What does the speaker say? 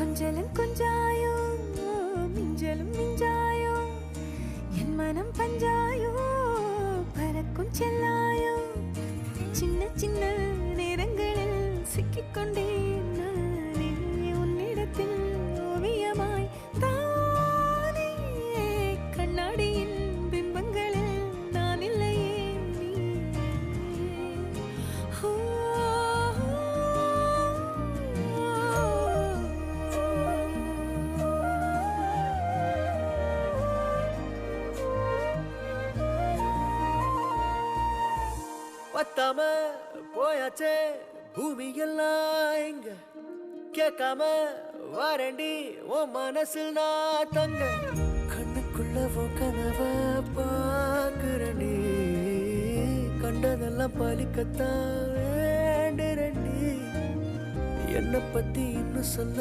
கொஞ்சலும் கொஞ்சாயோ மிஞ்சலும் மிஞ்சாயோ என் மனம் பஞ்சாயோ பறக்கும் செல்லாயோ சின்ன சின்ன நேரங்களில் சிக்கிக்கொண்டேன் நானே உன்னிடத்தில் ஓவியமாய் தானே கண்ணாடியின் பிம்பங்களில் நான் இல்லையே பத்தாம போயாச்சே பூமி எல்லாம் இங்க கேட்காம வாரண்டி உன் மனசில் நான் தங்க கண்ணுக்குள்ள உன் கனவ பாக்குறண்டி கண்டதெல்லாம் பலிக்கத்தான் வேண்டுறண்டி என்னை பத்தி இன்னும் சொல்ல